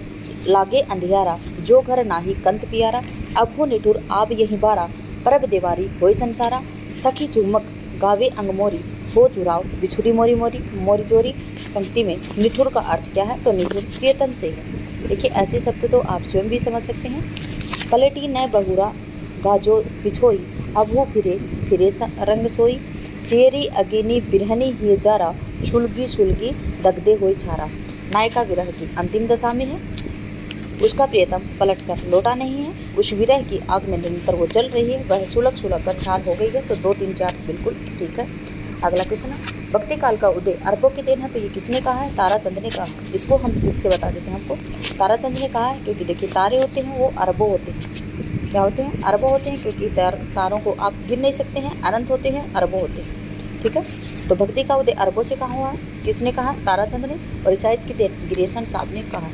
लागे अंधियारा जो घर नाही कंत पियारा। अभू निठुर आब यही बारा परब देवारी होय संसारा, सखी चुमक गावे अंगमोरी हो चुराव बिछुड़ी मोरी मोरी मोरी चोरी। पंक्ति में निठुर का अर्थ क्या है? तो निठुर प्रियतम से है। देखिए ऐसे शब्द तो आप स्वयं भी समझ सकते हैं। पलटी न बहुरा गाजो बिछोई, अभू फिरे फिरे रंग सोई, सियरी अगेनी बिरहनी ही जारा, शुलगी शुलगी दगदे हुई छारा। नायिका विरह की अंतिम दशा में है, उसका प्रियतम पलट कर लौटा नहीं है, उस विरह की आग में निरंतर वो जल रही है, वह सुलग सुलग कर छार हो गई है। तो 2 3 4 बिल्कुल ठीक है। अगला क्वेश्चन है भक्ति काल का उदय अरबों की देन है। तो ये किसने कहा है? ताराचंद ने कहा है। इसको हम ठीक से बता देते हैं हमको। ताराचंद ने कहा है क्योंकि देखिए तारे होते हैं वो अरबों होते हैं। क्या होते हैं? अरबों होते हैं, क्योंकि तारों को आप गिन नहीं सकते हैं, अनंत होते हैं, अरबों होते हैं। ठीक है। तो भक्ति का उदय अरबों से कहा हुआ है। किसने कहा? ताराचंद ने। और ईसाइत की देन गिरीशन साहब ने कहा।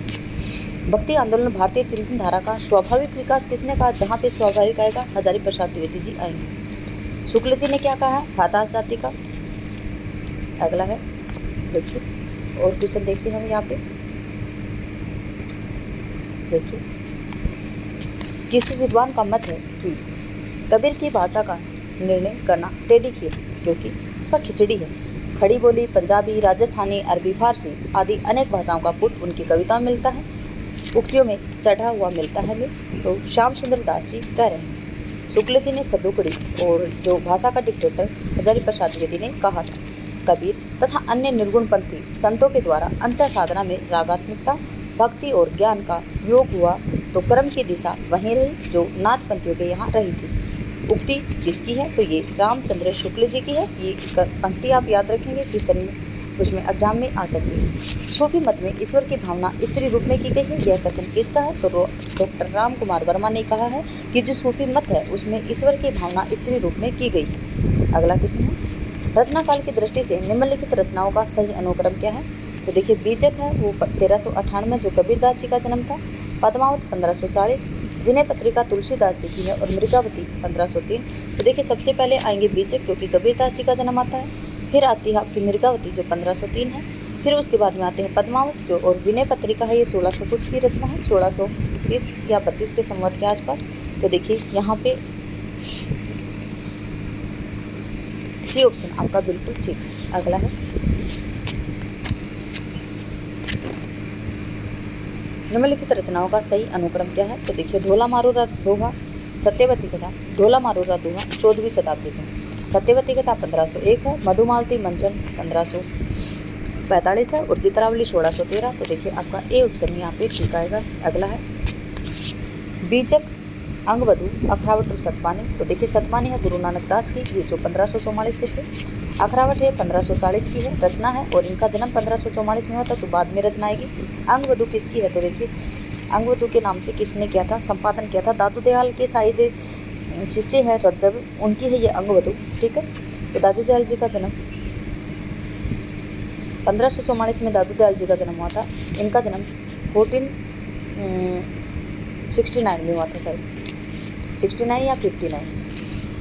भक्ति आंदोलन भारतीय चिंतन धारा का स्वाभाविक विकास किसने कहा? जहाँ पे स्वाभाविक आएगा हजारी प्रसाद द्विवेदी जी आएंगे। शुक्ल जी ने क्या कहा? हताश जाति का। अगला है देखिए और क्वेश्चन देखते हैं हम यहाँ पे। देखिए किसी विद्वान का मत है कि कबीर की भाषा का निर्णय करना टेढ़ी खीर क्योंकि वह खिचड़ी है। खड़ी बोली, पंजाबी, राजस्थानी, अरबी, फारसी आदि अनेक भाषाओं का पुट उनकी कविता में मिलता है, उक्तियों में चढ़ा हुआ मिलता है। वे तो श्याम सुंदर दास जी कह रहे हैं। शुक्ल जी ने सदुकड़ी और जो भाषा का डिक्टेटर हजारी प्रसाद द्विवेदी ने कहा था। कबीर तथा अन्य निर्गुणपंथी संतों के द्वारा अंतर साधना में रागात्मिकता, भक्ति और ज्ञान का योग हुआ तो कर्म की दिशा वहीं रही जो नाथपंथियों के यहाँ रही थी। उक्ति किसकी है? तो ये रामचंद्र शुक्ल जी की है। ये पंक्ति आप याद रखेंगे, क्वेश्चन में उसमें एग्जाम में आ सकती है। सूफी मत में ईश्वर की भावना स्त्री रूप में की गई है। यह कथन किसका है? तो डॉक्टर राम कुमार वर्मा ने कहा है कि जो सूफी मत है उसमें ईश्वर की भावना स्त्री रूप में की गई है। अगला क्वेश्चन है, रचना काल की दृष्टि से निम्नलिखित रचनाओं का सही अनुक्रम क्या है? तो देखिए, बीजक है वो 1398 जो कबीरदास जी का जन्म था। पद्मावत 1540, विनय पत्रिका तुलसीदास जी की है और मृगावती 1503। तो देखिए, सबसे पहले आएंगे बीजक क्योंकि कबीरदास जी का जन्म आता है, फिर आती है आपकी मृगावती जो 1503 है, फिर उसके बाद में आते हैं पद्मावत जो, और विनय पत्रिका है ये 1600 कुछ की रचना है, 1630 या 32 के संवत के आसपास। तो देखिए यहाँ पे सी ऑप्शन आपका बिल्कुल ठीक है। अगला है, निम्नलिखित रचनाओं का सही अनुक्रम क्या है? तो देखिए, ढोला मारूरा दोहा, सत्यवती कथा, ढोला मारूरा दोहा 14वीं शताब्दी का, सत्यवती कथा 1501 है, मधुमालती मंचन 1545 है और चित्रावली 1613। तो देखिए आपका ए ऑप्शन यहाँ पे ठीक आएगा। अगला है, बीजक अंगवधु अखरावट और सतपानी। तो देखिए, सतपानी है गुरु नानक दास की, ये जो 1544 से थे। अखरावट है 1540 की है, रचना है और इनका जन्म 1544 में हुआ था, तो बाद में रचना आएगी। अंगवधु किसकी है? तो देखिए, अंगवधु के नाम से किसने किया था, संपादन किया था? दादू दयाल के शायद शिष्य है रज्जब, उनकी है ये अंगवधु। ठीक है, तो दादू दयाल जी का जन्म 1544 में दादू दयाल जी का जन्म हुआ था। इनका जन्म 1469 में हुआ था, शायद 69 या 59।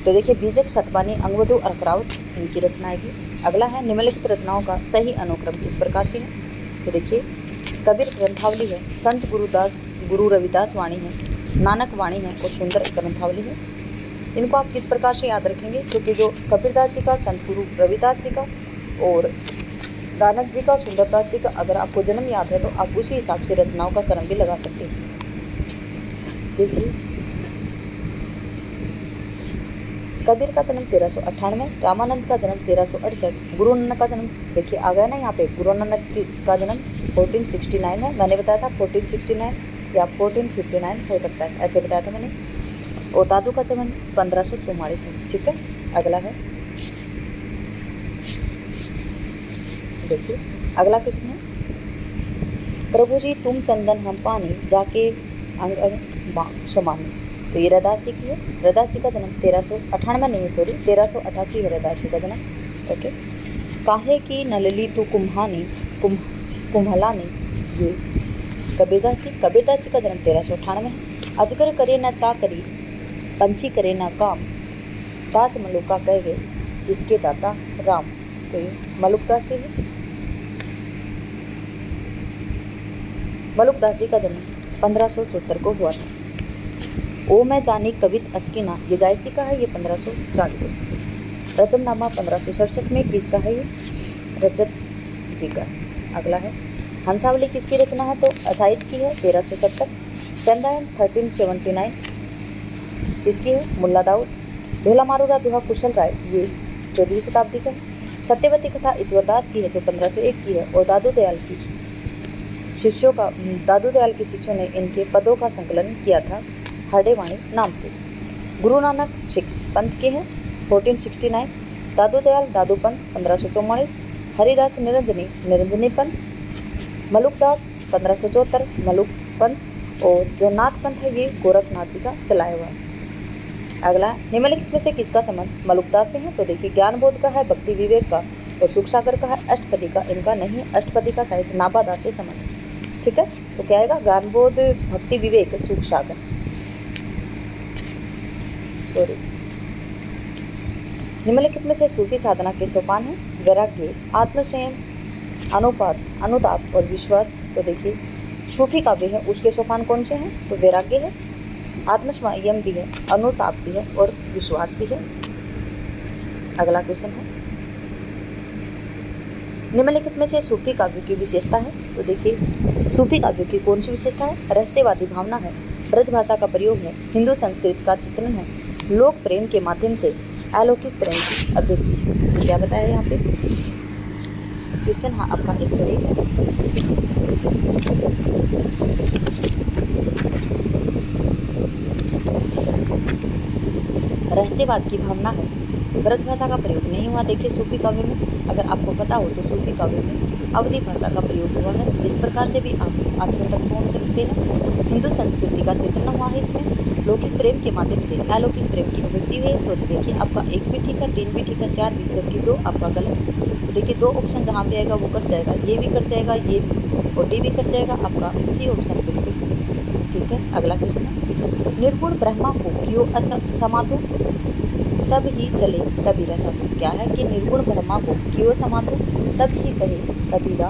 तो देखिए, बीजक, सतपानी, अंगवधु और अखरावत इनकी रचना आएगी। अगला है, निम्नलिखित रचनाओं का सही अनुक्रम इस प्रकार से है। तो देखिए, कबीर ग्रंथावली है, संत गुरु रविदास वाणी है, नानक वाणी है और सुंदर ग्रंथावली है। इनको आप किस प्रकार से याद रखेंगे? क्योंकि जो कबीरदास जी का, संत गुरु रविदास जी का और नानक जी का, सुंदरदास जी का अगर आपको जन्म याद है तो आप उसी हिसाब से रचनाओं का क्रम भी लगा सकते हैं। देखिए, कबीर का जन्म 1398, रामानंद का जन्म 1368, गुरु नानक का जन्म देखिए आ गया ना यहाँ पे, गुरु नानक का जन्म 1469 है। मैंने बताया था 1469 या 1459 हो सकता है, ऐसे बताया था मैंने। और दादू का जन्म 1544 है। ठीक है, अगला है, देखिए अगला क्वेश्चन है, प्रभु जी तुम चंदन हम पानी जाके अंग अंग समानी। तो ये रैदास जी की है। रैदास जी का जन्म 1388 है रैदास जी का जन्म। ओके, काहे की नलली तू कुम्हलानी, ये कबीरदास जी का जन्म 1398 है। अजगर करे ना चाकरी, पंछी करे ना काम, दास मलुका कह गए जिसके दाता राम। तो ये मलुकदास जी है। मलुकदास जी का जन्म 1574 को हुआ था। ओ मैं जानी कवित अस्किना, ये जायसी का है, ये 1540। रजमनामा 1567 में किसका है? ये रजत जी का। अगला है, हंसावली किसकी रचना है? तो असाइद की है, 1370। चंदायन 1379 किसकी है? मुल्ला दाऊद। ढोला मारूरा दोहा कुशल राय, ये 14वीं शताब्दी का है। सत्यवती कथा ईश्वरदास की है जो 1501 की है और दादू दयाल के शिष्यों ने इनके पदों का संकलन किया था हरडेवाणी नाम से। गुरु नानक सिक्स पंथ के हैं, 1469। दादू दयाल दादू पंथ 1544। हरिदास निरंजनी पंथ। मलुकदास 1574 मलुक पंथ। और जो नाथ पंथ है ये गोरखनाथ जी का चलाया हुआ है। अगला, निम्नलिखित में से किसका संबंध मलुकदास से है? तो देखिए, ज्ञान बोध का है, भक्ति विवेक का और सुख सागर का है, अष्टपदी का इनका नहीं है। अष्टपदी का साहित्य नाभादास से संबंध है। ठीक है, तो क्या आएगा? ज्ञान बोध, भक्ति विवेक, सुख सागर। सॉरी, निम्नलिखित में से सूफी साधना के सोपान है वैराग्य, आत्मसंयम, अनुताप और विश्वास। तो देखिए, सूफी काव्य है उसके सोपान कौन से हैं? तो वैराग्य है, आत्मसंयम भी है, अनुताप भी है और विश्वास भी है। अगला क्वेश्चन है, निम्नलिखित में से सूफी काव्य की विशेषता है? तो देखिए, सूफी काव्य की कौन सी विशेषता है? रहस्यवादी भावना है, ब्रज भाषा का प्रयोग है, हिंदू संस्कृति का चित्रण है, लोक प्रेम के माध्यम से अलौकिक प्रेम की अभिव्यक्ति। क्या बताया यहाँ पे? क्वेश्चन हाँ आपका 101 है। रहस्यवाद की भावना है। ब्रज भाषा का प्रयोग नहीं हुआ। देखिए सूफी काव्य में, अगर आपको पता हो तो सूफी काव्य में अवधी भाषा का प्रयोग हुआ है। इस प्रकार से भी आप आचरण तक पहुँच सकते हैं। हिंदू संस्कृति का चित्रण हुआ है इसमें। लौकिक प्रेम के माध्यम से अलौकिक प्रेम की अभिव्यक्ति हुई। तो देखिए आपका एक भी ठीक है, 3 भी ठीक है, 4 भी, जबकि 2 आपका गलत। तो देखिए 2 ऑप्शन जहाँ पे आएगा वो कट जाएगा, ये भी कट जाएगा, ये भी, और डी भी कट जाएगा। आपका सी ऑप्शन बिल्कुल ठीक है। अगला क्वेश्चन है, निर्गुण ब्रह्मा को क्यों समाधो तब ही चले कबीरा साधु। क्या है कि निर्गुण ब्रह्मा को क्यों समाधो तब ही कहे कबीरा,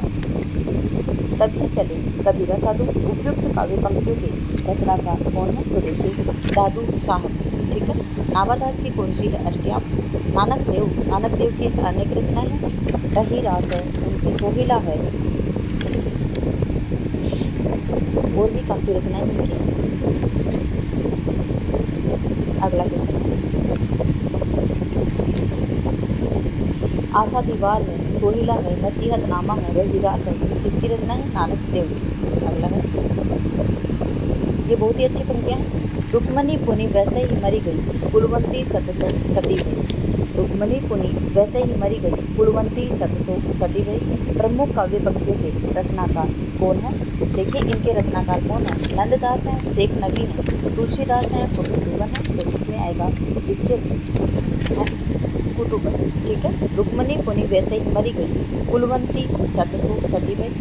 तब ही चले कबीरा साधु। उपयुक्त काव्य पंक्तियों के रचनाकार कौन है? तो देखिए दादू साहब, ठीक है। नावादास की कौन सी है? अष्टयाम। नानक देव की अनेक रचनाएं हैं। रही रास है, उनकी सोहिला है, और भी काफ़ी रचनाएं उनकी। अगला क्वेश्चन है, आशा दीवार है, सोहिला है, नसीहतनामा है, रविदास है, ये किसकी रचना है? नानक देव की। अगला है, ये बहुत ही अच्छी पंक्तियाँ हैं। रुक्मणी पुनि वैसे ही मरी गई, कुलवंती सतसो सती गई। रुक्मणी पुनि वैसे ही मरी गई, कुलवंती सतसो सती गई। प्रमुख काव्य पंक्तियों के रचनाकार कौन है? देखिए इनके रचनाकार कौन है? नंददास हैं, शेख नबी हैं, तुलसीदास हैं, कुटुंबन है। तो इसमें आएगा इसके कुटुंबन, ठीक है। रुक्मणी पुनि वैसे ही मरी गई, कुलवंती सतसो सती गई।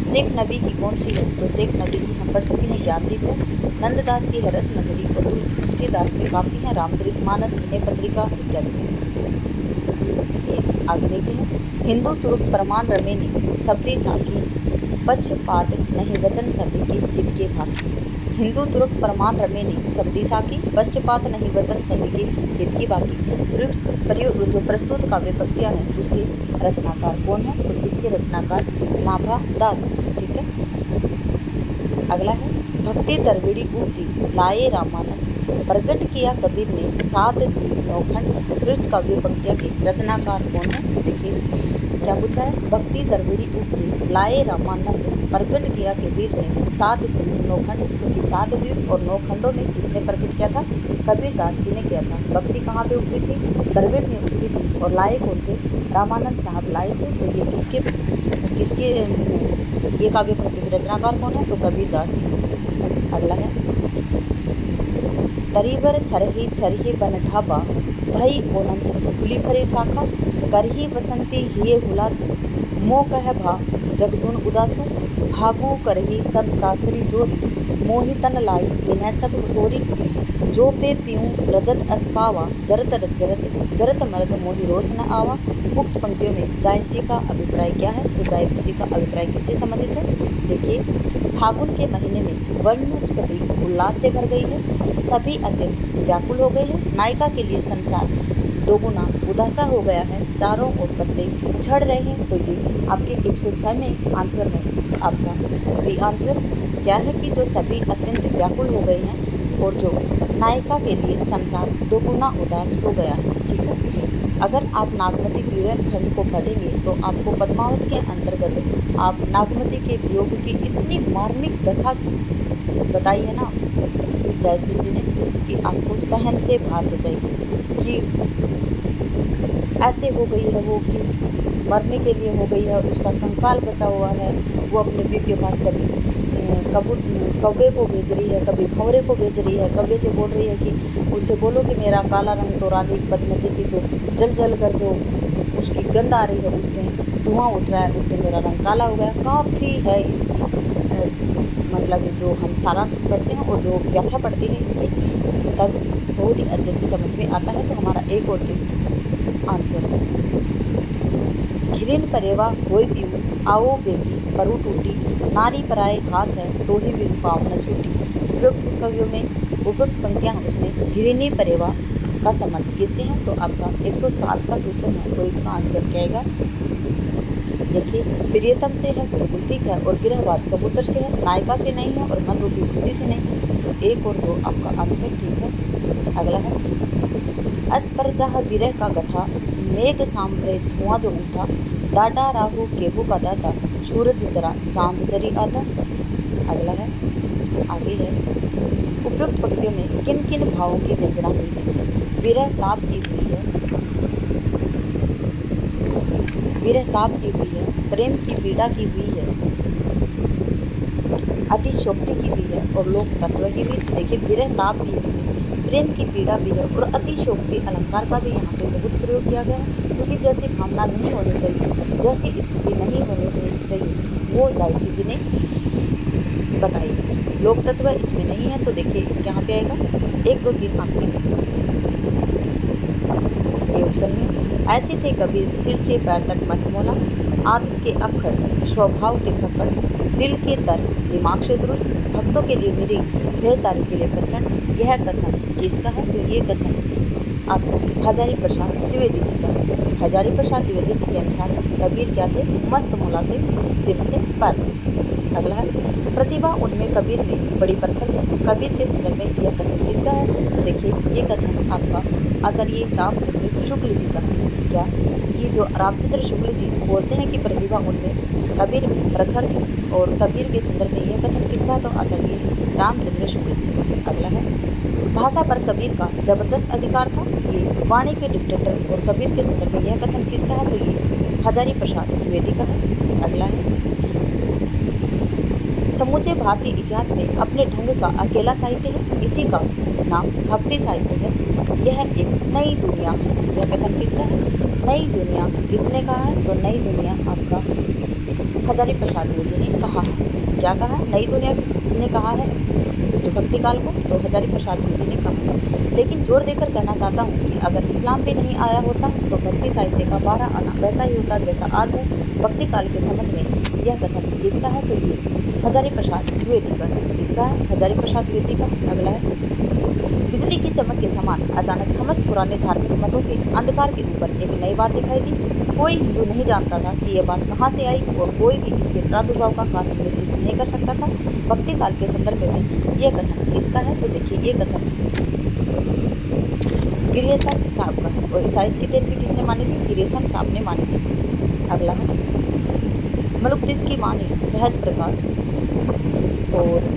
शेख नबी की कौन सी है? तो शेख नबी की हम पढ़ चुके हैं, ज्ञानदीप है। नंददास की हरस नगरी और तुलसीदास के काफ़ी हैं, रामचरितमानस, विनय पत्रिका इत्यादि। आगे देखते हैं, हिंदू तुरुक प्रमाण रमेनी शब्दी साकी, पक्षपात नहीं वचन सभी की हित के भागी। हिंदू तुरुक प्रमाण रमेनी शब्दी साकी, पक्षपात नहीं वचन सभी के हित की बाकी। जो प्रस्तुत काव्य पंक्तियाँ हैं उसके रचनाकार कौन है? तो इसके रचनाकार नाभा दास, ठीक है। अगला है, भक्ति द्रविड़ी उपजी लाए रामानंद, प्रकट किया कबीर ने 7 नौखंड। उत्कृष्ट काव्य पंक्तियाँ के रचनाकार कौन है? देखिए क्या पूछा है? भक्ति द्रविड़ी उपजी लाए रामानंद, प्रकट किया कबीर ने 7 नौखंड। क्योंकि 7 द्वीप और 9 खंडों में किसने प्रकट किया था? कबीर दास जी ने किया था। भक्ति कहाँ पे उपजी थी? द्रविड़ में उपजी थी। और लाए कौन थे? रामानंद साहब लाए थे। तो ये किसके ये काव्य पंक्ति के रचनाकार कौन है? तो कबीर दास जी। अगला है, तरीवर छरही बन ढाबा, भई ओनंत खुली भरे शाखा, करही बसंती हिये हुलासु, मोह कह भा जगदुन उदासु, भागो करही सब चाचरी जोड़ी, मोहितन लाई विनय सब गोरी, जो पे पीऊँ रजत अस्पावा, जरत मर्द मोहि रोष न आवा। उक्त पंक्तियों में जायसी का अभिप्राय क्या है? तो जायसी का अभिप्राय किससे संबंधित है? देखिए फागुन के महीने में वनस्पति उल्लास से भर गई है, सभी अत्यंत व्याकुल हो गए हैं, नायिका के लिए संसार दोगुना उदासा हो गया है, चारों ओर पत्ते झड़ रहे हैं। तो ये आपके 106 में आंसर है। आपका बी आंसर क्या है कि जो सभी अत्यंत व्याकुल हो गए हैं और जो नायिका के लिए संसार दोगुना उदास हो गया है, ठीक है। अगर आप नागमती द्वितीय खंड को पढ़ेंगे तो आपको पद्मावत के अंतर्गत आप नागमती के वियोग की इतनी मार्मिक दशा बताई है ना जयश्री जी ने कि आपको सहन से बाहर हो जाएगी कि ऐसे हो गई है वो कि मरने के लिए हो गई है, उसका कंकाल बचा हुआ है, वो अपने बीवी के पास कभी कौवे को भेज रही है, कभी भंवरे को भेज रही है, कौवे से बोल रही है कि उससे बोलो कि मेरा काला रंग तो रानी पद्मती की जो जल कर जो उसकी गंध आ रही है उससे धुआं उठ रहा है, उससे मेरा रंग काला हो गया। काफ़ी है इसकी मतलब जो हम सारांश पढ़ते हैं और जो व्याख्या पढ़ते हैं इनकी तब बहुत ही अच्छे से समझ में आता है। तो हमारा एक और आंसर है घिरिन परेवा कोई पीऊ आओ बेटी परू टूटी, नारी पराए हाथ है तो ही भी पाव न छूटी। उपयुक्त कवियों में उपयुक्त पंक्तियाँ उसमें घिरिनी परेवा का संबंध किससे है? तो आपका 107 का क्वेश्चन है। तो इसका आंसर क्या आएगा? देखिए प्रियतम से है बिल्कुल ठीक है, और गिरहबाज कबूतर से है, नायिका से नहीं है, और मन रूपी किसी से नहीं। तो 1 और 2 आपका आंसर ठीक है। अगला है अस्पर्जह विरह का गठा, मेघ सांभरे धुआं जो उठा, डाटा राहु केहू का दाता, सूरज जरा चांद जरी आता। अगला है आगे है उपयुक्त पंक्तियों में किन किन भावों की व्यंजना हुई है? विरह ताप की हुई है, विरह ताप की हुई है, प्रेम की पीड़ा की हुई है, अतिशोक्ति की भी है और लोक तत्व की भी। देखिए विरह ताप भी है इसमें, प्रेम की पीड़ा भी है और अतिशोक्ति अलंकार का भी यहाँ पे बहुत प्रयोग किया गया है, क्योंकि जैसी भावना नहीं होनी चाहिए, जैसी स्थिति नहीं होनी चाहिए वो जायसी जी ने बताई है। लोक तत्व इसमें नहीं है, तो देखिए यहाँ पे आएगा 1, 2, 3 आपके ऑप्शन में। ऐसे थे कबीर सिर से पैर तक मस्त मौला, आदत के अक्षर स्वभाव के पकड़, दिल के तर दिमाग से दुरुस्त, भक्तों के लिए मेरी ढेरदारी के लिए प्रचंड। यह कथन किसका है? तो ये कथन आपको हजारी प्रसाद द्विवेदी जी का है। हजारी प्रसाद द्विवेदी जी के अनुसार कबीर क्या थे? मस्त मौला से सिर से पैर तक। अगला है प्रतिभा उनमें कबीर में बड़ी प्रखर है। कबीर के संदर्भ में यह कथन किसका है? तो देखिए ये कथन आपका आचार्य रामचंद्र शुक्ल जी का है। क्या ये जो रामचंद्र शुक्ल जी बोलते हैं कि प्रतिभा उनमें कबीर में प्रखर है, और कबीर के संदर्भ में यह कथन किसका? तो आचार्य रामचंद्र शुक्ल जी का। अगला है भाषा पर कबीर का जबरदस्त अधिकार था। ये वाणी के डिक्टेटर और कबीर के संदर्भ में यह कथन किसका है? तो ये हजारी प्रसाद द्विवेदी का है। अगला है समूचे भारतीय इतिहास में अपने ढंग का अकेला साहित्य है, इसी का नाम भक्ति साहित्य है। यह एक नई दुनिया है। यह कथन किसका है? नई दुनिया किसने कहा है? तो नई दुनिया आपका हजारी प्रसाद द्विवेदी ने कहा है। क्या कहा? नई दुनिया किसने कहा है? जो भक्ति काल को, तो हजारी प्रसाद द्विवेदी ने कहा है। लेकिन जोर देकर कहना चाहता हूँ कि अगर इस्लाम भी नहीं आया होता तो भक्ति साहित्य का 12 आना वैसा ही होता जैसा आज है। भक्ति काल के संबंध में यह कथन किसका है? तो ये हजारी प्रसाद द्विवेदी का है। किसका है? हजारी प्रसाद द्विवेदी का। अगला है बिजली की चमक के समान अचानक समस्त पुराने धार्मिक मतों के अंधकार के ऊपर एक नई बात दिखाई दी। कोई हिंदू नहीं जानता था कि यह बात कहाँ से आई और कोई भी इसके प्रादुर्भाव का कारण निश्चित नहीं कर सकता था। भक्ति काल के संदर्भ में यह कथन किसका है? तो देखिए ये कथन गिरियसन साहब का है, और साहित्य के भी किसने मानी थी? गिरियसन साहब ने मानी थी। अगला है मलुकदास की वाणी सहज प्रकाश और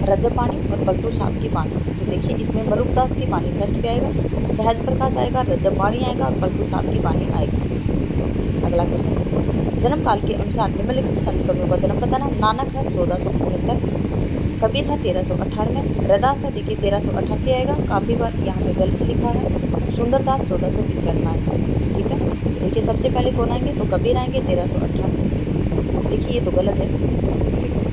रजपाणी और पलटू साहब की वाणी। तो देखिए इसमें मलुकदास की वाणी फर्स्ट पे आएगा, सहज प्रकाश आएगा, रजपाणी आएगा और पलटू साहब की वाणी आएगी। अगला क्वेश्चन जन्म काल के अनुसार निम्नलिखित संत कवियों का जन्म बताना। नानक है 1469, कबीर है 1398, रैदास है देखिए 1388 आएगा, काफ़ी बार यहाँ पे गलत लिखा है। सुंदरदास 1495 आएगा। ठीक है, देखिए सबसे पहले कौन आएंगे? तो कबीर आएंगे 1398। देखिए ये तो गलत है। ठीक है,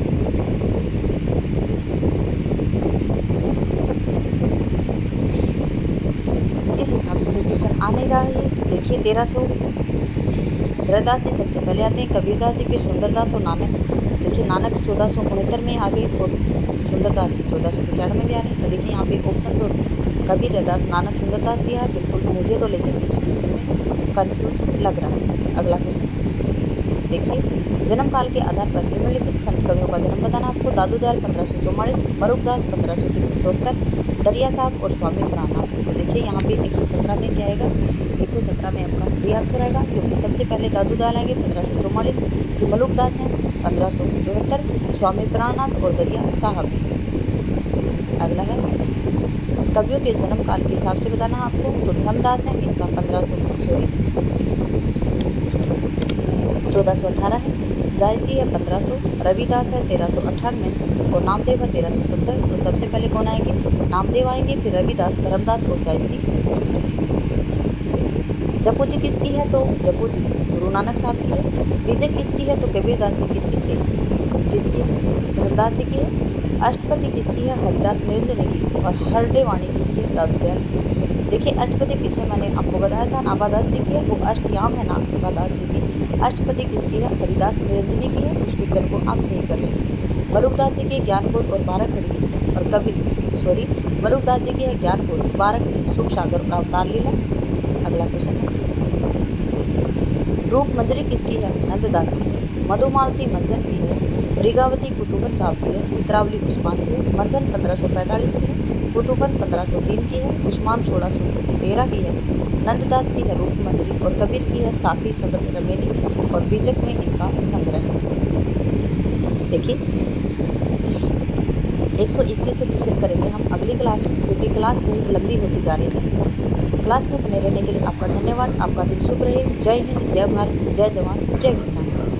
इस हिसाब से जो क्वेश्चन आ नहीं रहा है। देखिए 1300 रैदास जी सबसे पहले आते हैं, कबीरदास जी, फिर सुंदरदास और नानक। देखिए नानक 1469 में आ गए और सुंदरदास जी 1495 में भी आ रहे हैं। तो देखिए यहाँ पे ऑप्शन तो कबीर, रैदास, नानक, सुंदरदास दिया है। बिल्कुल मुझे तो लेकिन इस क्वेश्चन में कन्फ्यूज लग रहा है। अगला क्वेश्चन देखिए जन्म काल के आधार पर निम्नलिखित संत कवियों का जन्म बताना आपको। दादू दयाल 1544, मरुकदास 1574, दरिया साहब और स्वामी प्राणनाथ। तो देखिए यहाँ पे 117 में क्या आएगा? 117 में आपका डी आंसर आएगा, क्योंकि सबसे पहले दादू दयाल आएंगे 1544, फिर मलुकदास हैं 1574, स्वामी प्राणनाथ और दरिया साहब। अगला है कवियों के जन्म काल के हिसाब से बताना आपको। तो धर्मदास हैं, इनका 1418 है, जायसी है 1500, रविदास है 1398 और नामदेव है 1370। तो सबसे पहले कौन आएंगे? नामदेव आएंगे, फिर रविदास, धर्मदास और जायसी। जपू जी किसकी है? तो जपू जी गुरु नानक साहब की है। बीजक किसकी है? तो कबीरदास जी की शिष्य किसकी है? धर्मदास जी की है। अष्टपदी किसकी है? हरिदास निरंजन की। और हरडे वाणी किसकी है? दादू दयाल की। देखिए अष्टपदी पीछे मैंने आपको बताया था नाभादास जी की है, वो अष्टयाम है नाभादास जी की। अष्टपदी किसकी है? हरिदास निरंजनी की है। उस क्वेश्चन को आप सही कर लें। मलुकदास जी की ज्ञानबोध और 12 खड़ी और मलुकदास जी की है ज्ञानबोध, 12 खड़ी, सुख सागर और अवतार लीला। अगला क्वेश्चन है रूप मंजरी किसकी है? नंददास की है। मधुमालती मंजन की है। मृगावती कुतुबन साहब की है। चित्रावली उस्मान की है। मंजन 1545 की है। कुतुबन 1503 की है। उस्मान 1613 की है। नंददास की है रूप मंजरी और कबीर की है साकी शब्द रमेली और बीजक में इनका संग्रह है। देखिए 121 से क्वेश्चन करेंगे हम अगली क्लास में, क्योंकि क्लास बहुत लंबी होती जा रही है। क्लास में बने रहने के लिए आपका धन्यवाद। आपका दिन शुभ रहे। जय हिंद, जय भारत, जय जवान, जय किसान।